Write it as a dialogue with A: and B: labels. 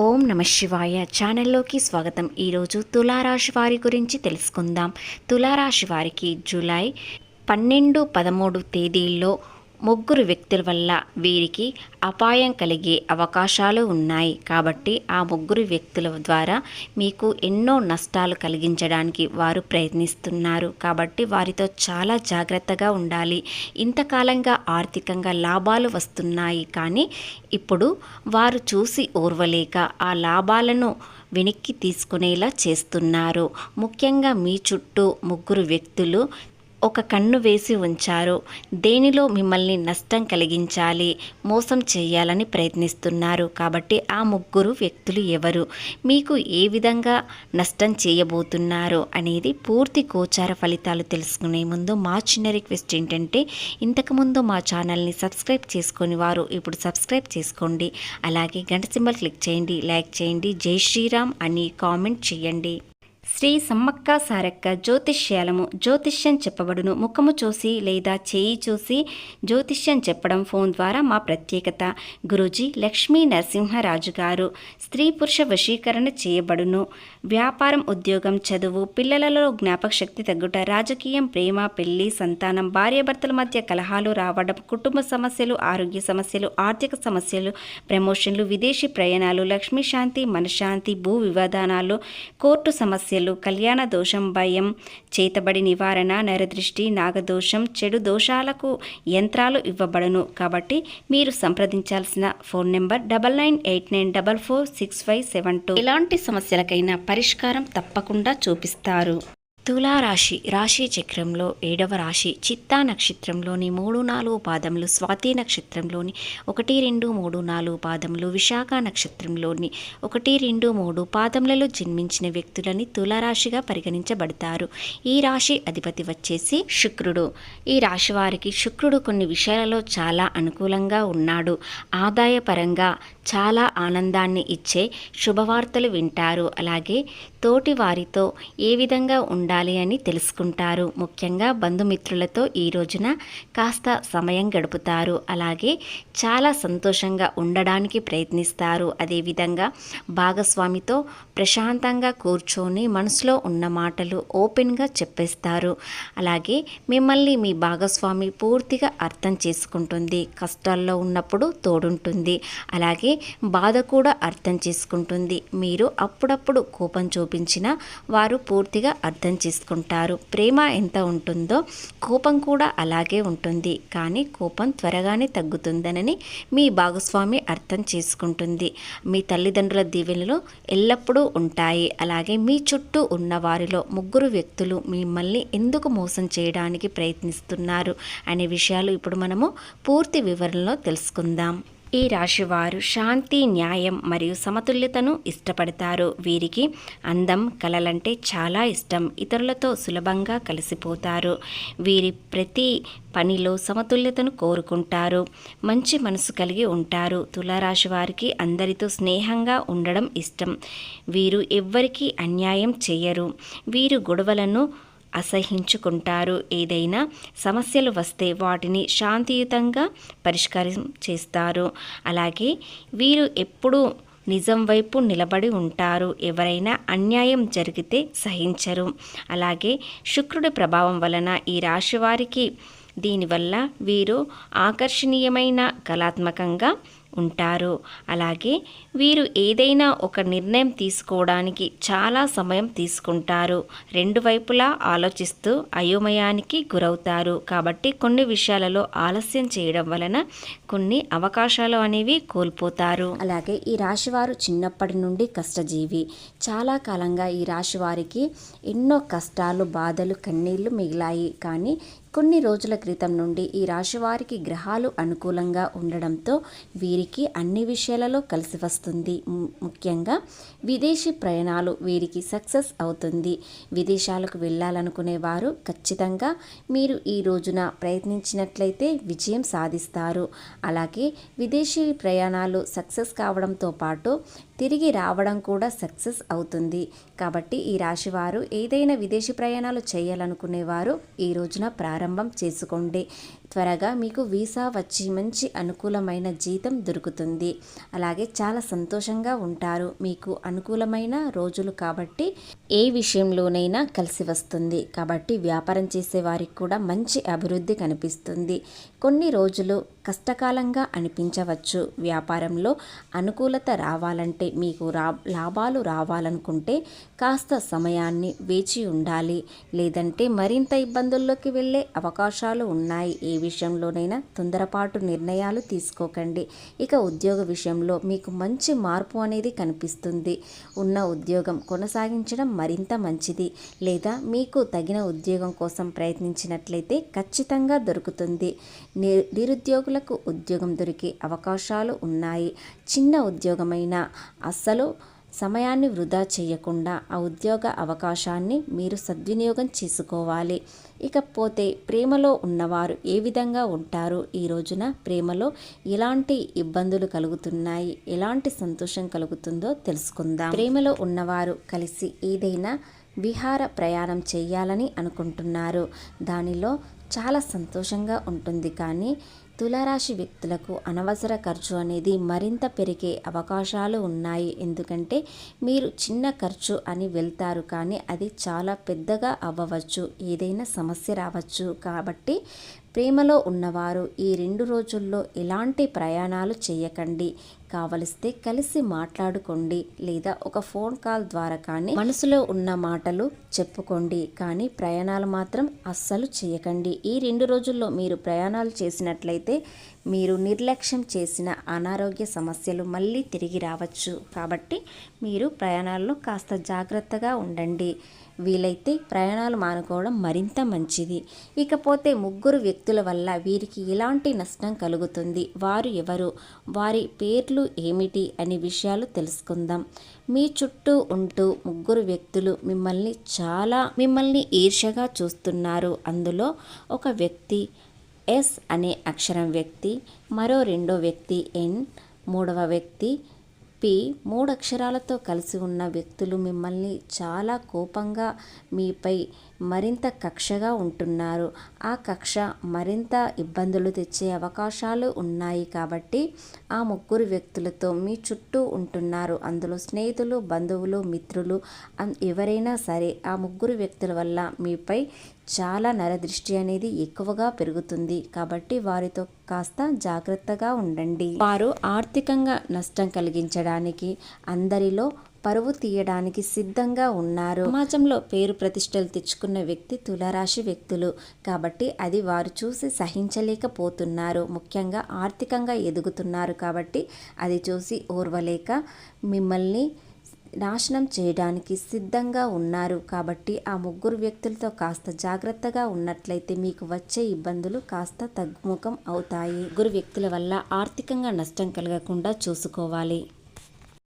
A: ఓం నమ శివాయ ఛానల్లోకి స్వాగతం. ఈరోజు తులారాశి వారి గురించి తెలుసుకుందాం. తులారాశి వారికి జూలై 12, 13 తేదీల్లో ముగ్గురు వ్యక్తుల వల్ల వీరికి అపాయం కలిగే అవకాశాలు ఉన్నాయి. కాబట్టి ఆ ముగ్గురు వ్యక్తుల ద్వారా మీకు ఎన్నో నష్టాలు కలిగించడానికి వారు ప్రయత్నిస్తున్నారు. కాబట్టి వారితో చాలా జాగ్రత్తగా ఉండాలి. ఇంతకాలంగా ఆర్థికంగా లాభాలు వస్తున్నాయి, కానీ ఇప్పుడు వారు చూసి ఓర్వలేక ఆ లాభాలను వెనక్కి తీసుకునేలా చేస్తున్నారు. ముఖ్యంగా మీ చుట్టూ ముగ్గురు వ్యక్తులు ఒక కన్ను వేసి ఉంచారు. దేనిలో మిమ్మల్ని నష్టం కలిగించాలి, మోసం చేయాలని ప్రయత్నిస్తున్నారు. కాబట్టి ఆ ముగ్గురు వ్యక్తులు ఎవరు, మీకు ఏ విధంగా నష్టం చేయబోతున్నారు అనేది పూర్తి గోచార ఫలితాలు తెలుసుకునే ముందు మా చిన్న రిక్వెస్ట్ ఏంటంటే, ఇంతకుముందు మా ఛానల్ని సబ్స్క్రైబ్ చేసుకొని వారు ఇప్పుడు సబ్స్క్రైబ్ చేసుకోండి. అలాగే గంట సింబల్ క్లిక్ చేయండి, లైక్ చేయండి, జై శ్రీరామ్ అని కామెంట్ చేయండి. శ్రీ సమ్మక్క సారక్క జ్యోతిష్యాలము. జ్యోతిష్యం చెప్పబడును. ముఖము చూసి లేదా చేయి చూసి జ్యోతిష్యం చెప్పడం ఫోన్ ద్వారా మా ప్రత్యేకత. గురూజీ లక్ష్మీ నరసింహరాజు గారు. స్త్రీ పురుష వశీకరణ చేయబడును. వ్యాపారం, ఉద్యోగం, చదువు, పిల్లలలో జ్ఞాపక శక్తి తగ్గుట, రాజకీయం, ప్రేమ, పెళ్లి, సంతానం, భార్యాభర్తల మధ్య కలహాలు రావడం, కుటుంబ సమస్యలు, ఆరోగ్య సమస్యలు, ఆర్థిక సమస్యలు, ప్రమోషన్లు, విదేశీ ప్రయాణాలు, లక్ష్మీ శాంతి, మనశ్శాంతి, భూ వివాదానాలు, కోర్టు సమస్యలు, కళ్యాణ దోషం, భయం, చేతబడి నివారణ, నరదృష్టి, నాగదోషం, చెడు దోషాలకు యంత్రాలు ఇవ్వబడును. కాబట్టి మీరు సంప్రదించాల్సిన ఫోన్ నెంబర్ 9989446572. ఎలాంటి సమస్యలకైనా పరిష్కారం తప్పకుండా చూపిస్తారు. తులారాశి రాశి చక్రంలో 7వ రాశి. చిత్తా నక్షత్రంలోని 3, 4 పాదములు, స్వాతి నక్షత్రంలోని 1, 2, 3, 4 పాదములు, విశాఖ నక్షత్రంలోని 1, 2, 3 పాదములలో జన్మించిన వ్యక్తులని తులారాశిగా పరిగణించబడతారు. ఈ రాశి అధిపతి వచ్చేసి శుక్రుడు. ఈ రాశి వారికి శుక్రుడు కొన్ని విషయాలలో చాలా అనుకూలంగా ఉన్నాడు. ఆదాయపరంగా చాలా ఆనందాన్ని ఇచ్చే శుభవార్తలు వింటారు. అలాగే తోటి వారితో ఏ విధంగా ఉండాలి అని తెలుసుకుంటారు. ముఖ్యంగా బంధుమిత్రులతో ఈ రోజున కాస్త సమయం గడుపుతారు. అలాగే చాలా సంతోషంగా ఉండడానికి ప్రయత్నిస్తారు. అదేవిధంగా భాగస్వామితో ప్రశాంతంగా కూర్చొని మనసులో ఉన్న మాటలు ఓపెన్గా చెప్పేస్తారు. అలాగే మిమ్మల్ని మీ భాగస్వామి పూర్తిగా అర్థం చేసుకుంటుంది. కష్టాల్లో ఉన్నప్పుడు తోడుంటుంది. అలాగే బాధ కూడా అర్థం చేసుకుంటుంది. మీరు అప్పుడప్పుడు కోపం చూపించినా వారు పూర్తిగా అర్థం చేసుకుంటారు. ప్రేమ ఎంత ఉంటుందో కోపం కూడా అలాగే ఉంటుంది. కానీ కోపం త్వరగానే తగ్గుతుందనని మీ భాగస్వామి అర్థం చేసుకుంటుంది. మీ తల్లిదండ్రుల దీవెనలు ఎల్లప్పుడూ ఉంటాయి. అలాగే మీ చుట్టూ ఉన్న వారిలో ముగ్గురు వ్యక్తులు మిమ్మల్ని ఎందుకు మోసం చేయడానికి ప్రయత్నిస్తున్నారు అనే విషయాలు ఇప్పుడు మనము పూర్తి వివరణలో తెలుసుకుందాం. ఈ రాశివారు శాంతి, న్యాయం మరియు సమతుల్యతను ఇష్టపడతారు. వీరికి అందం, కళలంటే చాలా ఇష్టం. ఇతరులతో సులభంగా కలిసిపోతారు. వీరి ప్రతి పనిలో సమతుల్యతను కోరుకుంటారు. మంచి మనసు కలిగి ఉంటారు. తులారాశి వారికి అందరితో స్నేహంగా ఉండడం ఇష్టం. వీరు ఎవ్వరికీ అన్యాయం చేయరు. వీరు గొడవలను అసహించుకుంటారు. ఏదైనా సమస్యలు వస్తే వాటిని శాంతియుతంగా పరిష్కారం చేస్తారు. అలాగే వీరు ఎప్పుడూ నిజం వైపు నిలబడి ఉంటారు. ఎవరైనా అన్యాయం జరిగితే సహించరు. అలాగే శుక్రుడి ప్రభావం వలన ఈ రాశి వారికి దీనివల్ల వీరు ఆకర్షణీయమైన, కళాత్మకంగా ఉంటారు. అలాగే వీరు ఏదైనా ఒక నిర్ణయం తీసుకోవడానికి చాలా సమయం తీసుకుంటారు. రెండు వైపులా ఆలోచిస్తూ అయోమయానికి గురవుతారు. కాబట్టి కొన్ని విషయాలలో ఆలస్యం చేయడం వలన కొన్ని అవకాశాలు అనేవి కోల్పోతారు. అలాగే ఈ రాశివారు చిన్నప్పటి నుండి కష్టజీవి. చాలా కాలంగా ఈ రాశి వారికి ఎన్నో కష్టాలు, బాధలు, కన్నీళ్లు మిగిలాయి. కానీ కొన్ని రోజుల క్రితం నుండి ఈ రాశి వారికి గ్రహాలు అనుకూలంగా ఉండడంతో వీరికి అన్ని విషయాలలో కలిసి వస్తుంది. ముఖ్యంగా విదేశీ ప్రయాణాలు వీరికి సక్సెస్ అవుతుంది. విదేశాలకు వెళ్ళాలనుకునే వారు ఖచ్చితంగా మీరు ఈ రోజున ప్రయత్నించినట్లయితే విజయం సాధిస్తారు. అలాగే విదేశీ ప్రయాణాలు సక్సెస్ కావడంతో పాటు తిరిగి రావడం కూడా సక్సెస్ అవుతుంది. కాబట్టి ఈ రాశివారు ఏదైనా విదేశీ ప్రయాణాలు చేయాలనుకునేవారు ఈ రోజున ప్రారంభం ప్రారంభం చేసుకోండి. త్వరగా మీకు వీసా వచ్చి మంచి అనుకూలమైన జీతం దొరుకుతుంది. అలాగే చాలా సంతోషంగా ఉంటారు. మీకు అనుకూలమైన రోజులు కాబట్టి ఏ విషయంలోనైనా కలిసి వస్తుంది. కాబట్టి వ్యాపారం చేసే వారికి కూడా మంచి అభివృద్ధి కనిపిస్తుంది. కొన్ని రోజులు కష్టకాలంగా అనిపించవచ్చు. వ్యాపారంలో అనుకూలత రావాలంటే, మీకు లాభాలు రావాలనుకుంటే కాస్త సమయాన్ని వేచి ఉండాలి. లేదంటే మరింత ఇబ్బందుల్లోకి వెళ్ళే అవకాశాలు ఉన్నాయి. ఏ విషయంలోనైనా తొందరపాటు నిర్ణయాలు తీసుకోకండి. ఇక ఉద్యోగ విషయంలో మీకు మంచి మార్పు అనేది కనిపిస్తుంది. ఉన్న ఉద్యోగం కొనసాగించడం మరింత మంచిది. లేదా మీకు తగిన ఉద్యోగం కోసం ప్రయత్నించినట్లయితే ఖచ్చితంగా దొరుకుతుంది. నిరుద్యోగులకు ఉద్యోగం దొరికే అవకాశాలు ఉన్నాయి. చిన్న ఉద్యోగమైనా అస్సలు సమయాన్ని వృధా చేయకుండా ఆ ఉద్యోగ అవకాశాన్ని మీరు సద్వినియోగం చేసుకోవాలి. ఇకపోతే ప్రేమలో ఉన్నవారు ఏ విధంగా ఉంటారు? ఈ రోజున ప్రేమలో ఎలాంటి ఇబ్బందులు కలుగుతున్నాయి, ఎలాంటి సంతోషం కలుగుతుందో తెలుసుకుందాం. ప్రేమలో ఉన్నవారు కలిసి ఏదైనా విహార ప్రయాణం చేయాలని అనుకుంటున్నారు. దానిలో చాలా సంతోషంగా ఉంటుంది. కానీ తులారాశి వ్యక్తులకు అనవసర ఖర్చు అనేది మరింత పెరిగే అవకాశాలు ఉన్నాయి. ఎందుకంటే మీరు చిన్న ఖర్చు అని వెళ్తారు, కానీ అది చాలా పెద్దగా అవ్వవచ్చు. ఏదైనా సమస్య రావచ్చు. కాబట్టి ప్రేమలో ఉన్నవారు ఈ 2 రోజుల్లో ఎలాంటి ప్రయాణాలు చేయకండి. కావలిస్తే కలిసి మాట్లాడుకోండి, లేదా ఒక ఫోన్ కాల్ ద్వారా కానీ మనసులో ఉన్న మాటలు చెప్పుకోండి. కానీ ప్రయాణాలు మాత్రం అస్సలు చేయకండి. ఈ 2 రోజుల్లో మీరు ప్రయాణాలు చేసినట్లయితే మీరు నిర్లక్ష్యం చేసిన అనారోగ్య సమస్యలు మళ్ళీ తిరిగి రావచ్చు. కాబట్టి మీరు ప్రయాణాల్లో కాస్త జాగ్రత్తగా ఉండండి. వీలైతే ప్రయాణాలు మానుకోవడం మరింత మంచిది. ఇకపోతే ముగ్గురు వ్యక్తుల వల్ల వీరికి ఎలాంటి నష్టం కలుగుతుంది, వారు ఎవరు, వారి పేర్లు ఏమిటి అనే విషయాలు తెలుసుకుందాం. మీ చుట్టూ ఉంటూ ముగ్గురు వ్యక్తులు మిమ్మల్ని ఈర్ష్యగా చూస్తున్నారు. అందులో ఒక వ్యక్తి ఎస్ అనే అక్షరం వ్యక్తి, మరో రెండో వ్యక్తి ఎన్, మూడవ వ్యక్తి పి. 3 అక్షరాలతో కలిసి ఉన్న వ్యక్తులు మిమ్మల్ని చాలా కోపంగా, మీపై మరింత కక్షగా ఉంటున్నారు. ఆ కక్ష మరింత ఇబ్బందులు తెచ్చే అవకాశాలు ఉన్నాయి. కాబట్టి ఆ ముగ్గురు వ్యక్తులతో మీ చుట్టూ ఉంటున్నారు. అందులో స్నేహితులు, బంధువులు, మిత్రులు ఎవరైనా సరే ఆ ముగ్గురు వ్యక్తుల వల్ల మీపై చాలా నరదృష్టి అనేది ఎక్కువగా పెరుగుతుంది. కాబట్టి వారితో కాస్త జాగ్రత్తగా ఉండండి. వారు ఆర్థికంగా నష్టం కలిగించడానికి, అందరిలో పరువు తీయడానికి సిద్ధంగా ఉన్నారు. సమాజంలో పేరు ప్రతిష్టలు తెచ్చుకున్న వ్యక్తి తులారాశి వ్యక్తులు. కాబట్టి అది వారు చూసి సహించలేకపోతున్నారు. ముఖ్యంగా ఆర్థికంగా ఎదుగుతున్నారు కాబట్టి అది చూసి ఓర్వలేక మిమ్మల్ని నాశనం చేయడానికి సిద్ధంగా ఉన్నారు. కాబట్టి ఆ ముగ్గురు వ్యక్తులతో కాస్త జాగ్రత్తగా ఉన్నట్లయితే మీకు వచ్చే ఇబ్బందులు కాస్త తగ్గుముఖం అవుతాయి. ముగ్గురు వ్యక్తుల వల్ల ఆర్థికంగా నష్టం కలగకుండా చూసుకోవాలి.